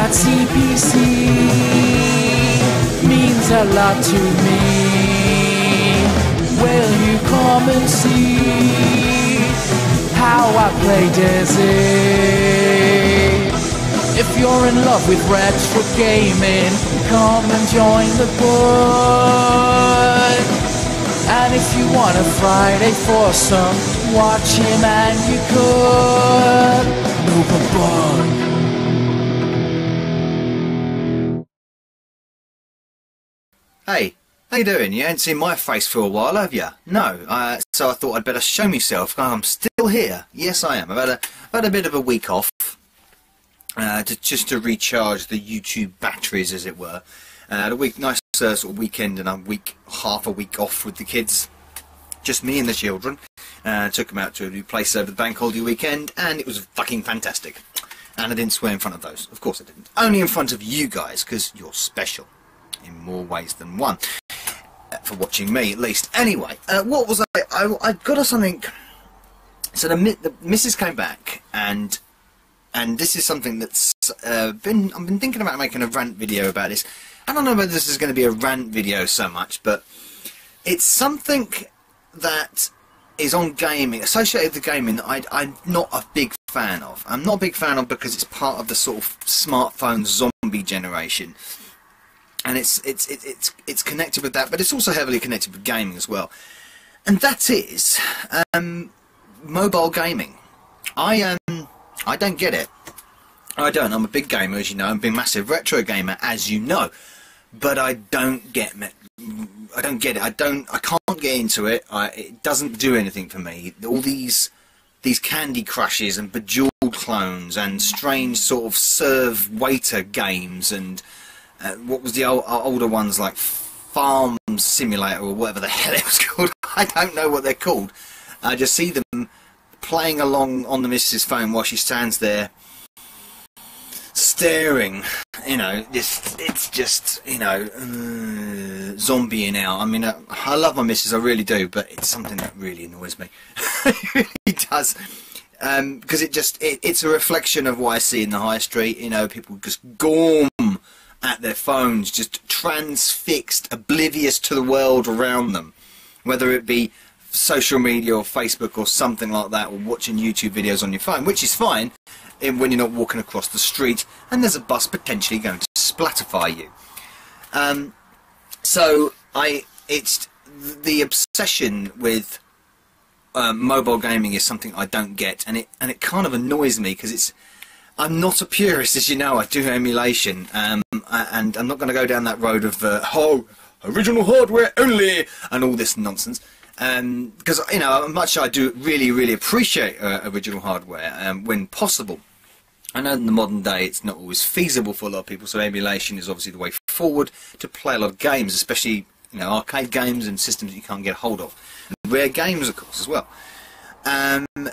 that CPC means a lot to me. Will you come and see how I play Desi? If you're in love with retro gaming, come and join the board. And if you want a Friday foursome, watch him and you could. No bug. Hey, how you doing? You ain't seen my face for a while, have you? No, so I thought I'd better show myself. I'm still here. Yes, I am. I've had a bit of a week off, just to recharge the YouTube batteries, as it were. Had a nice sort of weekend and half a week off with the kids. Just me and the children. Took them out to a new place over the bank holiday weekend, and it was fucking fantastic. And I didn't swear in front of those. Of course I didn't. Only in front of you guys, because you're special. In more ways than one, for watching me at least. Anyway, what was I got us something. So the missus came back, and this is something that's I've been thinking about making a rant video about this. I don't know whether this is going to be a rant video so much, but it's something that is on gaming, associated with gaming, that I'm not a big fan of. I'm not a big fan of because it's part of the sort of smartphone zombie generation. And it's connected with that, but it's also heavily connected with gaming as well. And that is mobile gaming. I don't get it. I don't. I'm a big gamer, as you know. I'm a big massive retro gamer, as you know. But I don't get it. I can't get into it. It doesn't do anything for me. All these Candy Crushes and Bejeweled clones and strange sort of serve waiter games and what was the older ones, like Farm Simulator or whatever the hell it was called. I don't know what they're called. I just see them playing along on the missus' phone while she stands there staring. You know, it's just, you know, zombieing out. I mean, I love my missus, I really do, but it's something that really annoys me. It really does. Because it's a reflection of what I see in the high street. You know, people just gorm at their phones, just transfixed, oblivious to the world around them, whether it be social media or Facebook or something like that, or watching YouTube videos on your phone, which is fine when you're not walking across the street and there's a bus potentially going to splatterfy you. So it's the obsession with mobile gaming is something I don't get, and it kind of annoys me because I'm not a purist, as you know. I do emulation, and I'm not going to go down that road of original hardware only and all this nonsense. Because you know, much I do really appreciate original hardware when possible. I know in the modern day it's not always feasible for a lot of people, so emulation is obviously the way forward to play a lot of games, especially, you know, arcade games and systems that you can't get hold of. And rare games, of course, as well.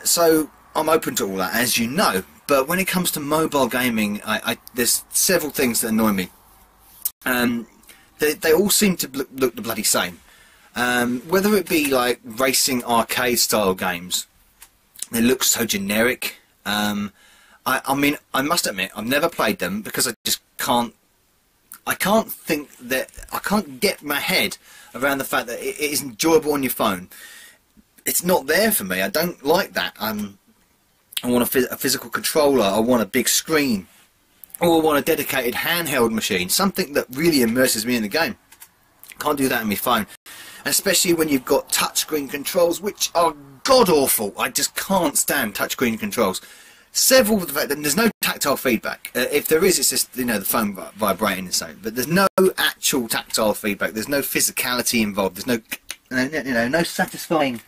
So I'm open to all that, as you know. But when it comes to mobile gaming, there's several things that annoy me. They all seem to look the bloody same. Whether it be like racing arcade style games, they look so generic. I mean, I must admit, I've never played them because I just can't. I can't get my head around the fact that it is enjoyable on your phone. It's not there for me. I don't like that. I want a physical controller. I want a big screen, or I want a dedicated handheld machine, something that really immerses me in the game. Can't do that on my phone, and especially when you've got touchscreen controls, which are god awful. I just can't stand touchscreen controls. Several of the fact that there's no tactile feedback. If there is, it's just, you know, the phone vibrating and so. But there's no actual tactile feedback. There's no physicality involved. There's no satisfying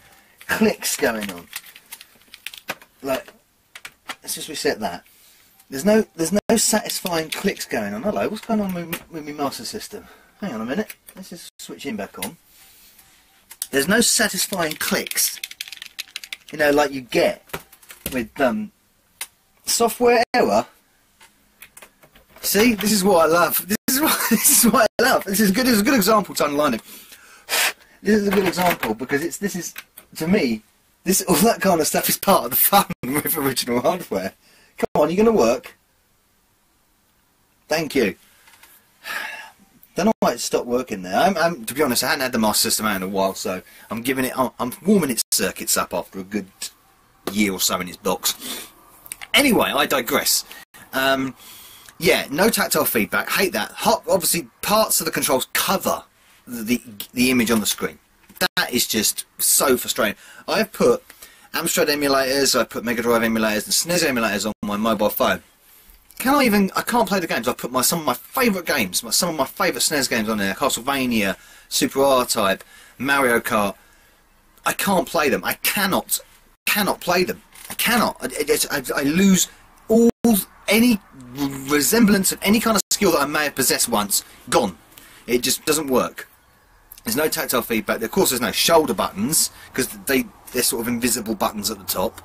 clicks going on. Like, let's just reset that. There's no satisfying clicks going on. Hello, what's going on with my master system? Hang on a minute. Let's just switch him back on. There's no satisfying clicks, you know, like you get with software error. See, this is what I love. This is what I love. This is good. This is a good example to underline it. This is a good example because this is to me. All that kind of stuff is part of the fun with original hardware. Come on, you're going to work. Thank you. Don't know why it stopped working there. To be honest, I hadn't had the Master System out in a while, so I'm giving it. I'm warming its circuits up after a good year or so in its box. Anyway, I digress. Yeah, no tactile feedback. Hate that. Obviously, parts of the controls cover the image on the screen. That is just so frustrating. I've put Amstrad emulators, I've put Mega Drive emulators and SNES emulators on my mobile phone. I can't play the games. I've put some of my favourite games, some of my favourite SNES games on there. Castlevania, Super R-Type, Mario Kart. I can't play them. I cannot play them. I cannot. I lose any resemblance of any kind of skill that I may have possessed once. Gone. It just doesn't work. There's no tactile feedback. Of course, there's no shoulder buttons because they're sort of invisible buttons at the top.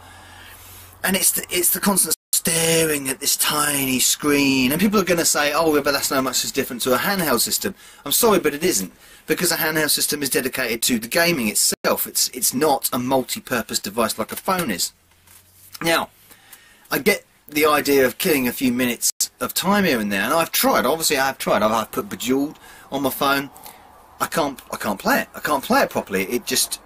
And it's the constant staring at this tiny screen. And people are going to say, "Oh, but that's no much as different to a handheld system." I'm sorry, but it isn't, because a handheld system is dedicated to the gaming itself. It's not a multi-purpose device like a phone is. Now, I get the idea of killing a few minutes of time here and there, and I've tried. Obviously, I've tried. I've put Bejeweled on my phone. I can't play it. I can't play it properly. I just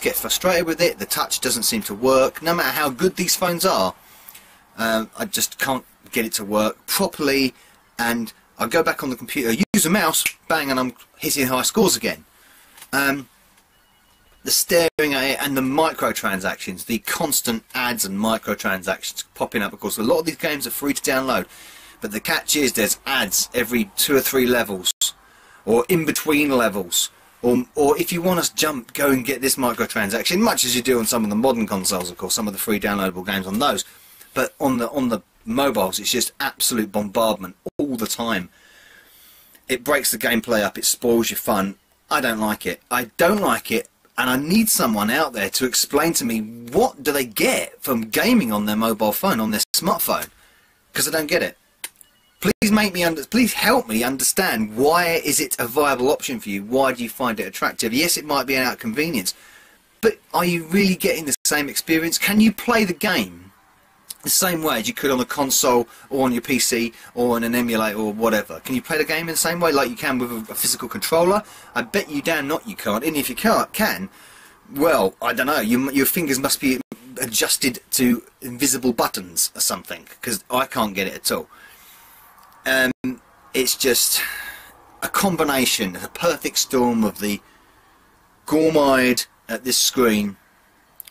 get frustrated with it. The touch doesn't seem to work. No matter how good these phones are, I just can't get it to work properly. And I go back on the computer, use a mouse, bang, and I'm hitting high scores again. The staring at it and the microtransactions, the constant ads and microtransactions popping up. Of course, a lot of these games are free to download, but the catch is there's ads every 2 or 3 levels, or in between levels, or if you want to go and get this microtransaction, much as you do on some of the modern consoles, of course, some of the free downloadable games on those, but on the mobiles, it's just absolute bombardment all the time. It breaks the gameplay up, it spoils your fun. I don't like it. I don't like it, and I need someone out there to explain to me what do they get from gaming on their mobile phone, on their smartphone, because I don't get it. Please help me understand, why is it a viable option for you? Why do you find it attractive? Yes, it might be an out of convenience, but are you really getting the same experience? Can you play the game the same way as you could on a console or on your PC or on an emulator or whatever? Can you play the game in the same way like you can with a physical controller? I bet you damn not you can't. And if you can, well, I don't know, your fingers must be adjusted to invisible buttons or something, because I can't get it at all. It's just a combination, a perfect storm of the gorm-eyed at this screen,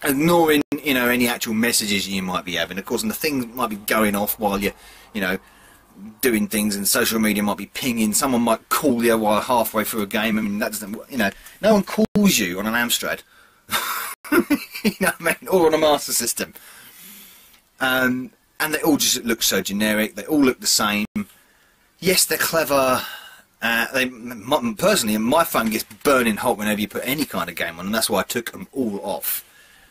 ignoring, you know, any actual messages you might be having, of course, and the things might be going off while you're, you know, doing things, and social media might be pinging. Someone might call you while halfway through a game. I mean, that doesn't, you know, no one calls you on an Amstrad, you know what I mean, or on a Master System. And they all just look so generic. They all look the same. Yes, they're clever. Personally, my phone gets burning hot whenever you put any kind of game on, and that's why I took them all off.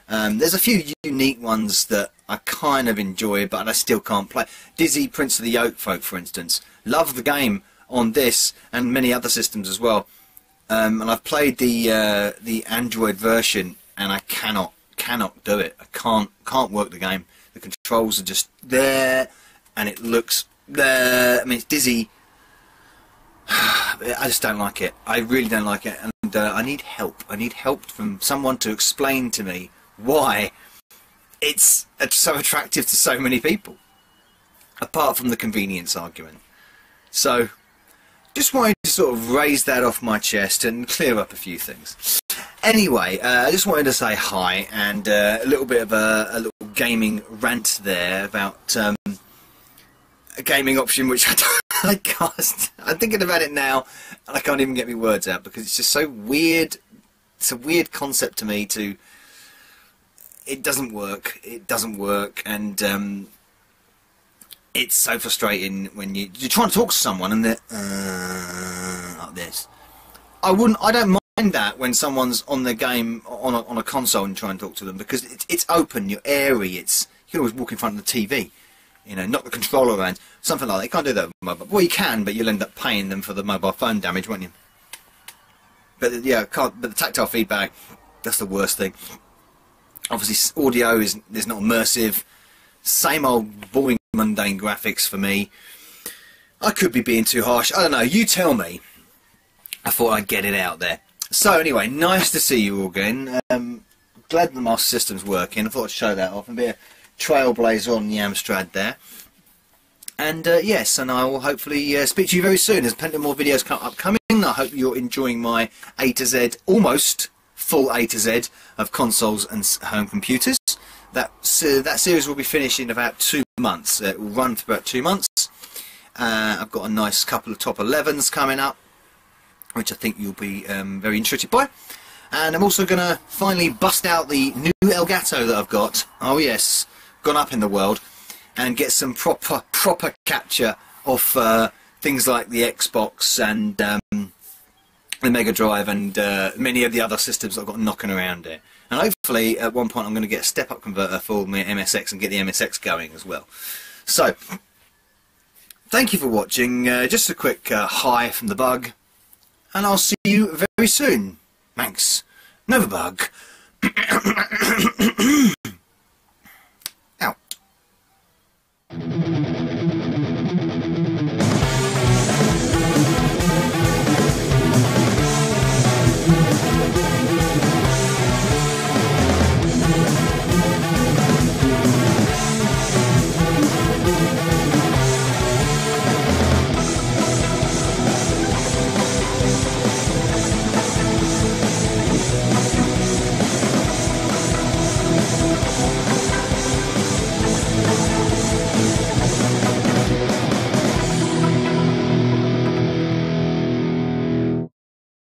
There's a few unique ones that I kind of enjoy, but I still can't play. Dizzy Prince of the Oak Folk, for instance. Love the game on this and many other systems as well. And I've played the Android version, and I cannot do it. I can't work the game. The controls are just there, and it looks there. I mean, it's dizzy. I just don't like it. I really don't like it, and I need help. I need help from someone to explain to me why it's so attractive to so many people, apart from the convenience argument. So, just wanted to sort of raise that off my chest and clear up a few things. Anyway, I just wanted to say hi, and a little bit of a little gaming rant there about a gaming option which I can't. I'm thinking about it now, and I can't even get my words out because it's just so weird. It's a weird concept to me. It doesn't work. It doesn't work, and it's so frustrating when you're trying to talk to someone and they're like this. I don't mind that when someone's on the game on a console and try and talk to them, because it's open, you're airy. You can always walk in front of the TV, you know, knock the controller around, something like that. You can't do that with mobile. Well, you can, but you'll end up paying them for the mobile phone damage, won't you? But yeah, but the tactile feedback, that's the worst thing. Obviously, audio is not immersive. Same old boring, mundane graphics for me. I could be being too harsh. I don't know. You tell me. I thought I'd get it out there. So anyway, nice to see you all again. Glad the master system's working. I thought I'd show that off and be a trailblazer on the Amstrad there. And yes, and I will hopefully speak to you very soon. There's plenty more videos upcoming. I hope you're enjoying my A to Z, almost full A to Z of consoles and home computers. That series will be finished in about 2 months. It will run for about 2 months. I've got a nice couple of top 11s coming up, which I think you'll be very interested by. And I'm also going to finally bust out the new Elgato that I've got. Oh yes, gone up in the world. And get some proper capture of things like the Xbox and the Mega Drive and many of the other systems I've got knocking around it. And hopefully at one point I'm going to get a step-up converter for my MSX and get the MSX going as well. So, thank you for watching. Just a quick hi from the bug. And I'll see you very soon. Thanks. Never bug.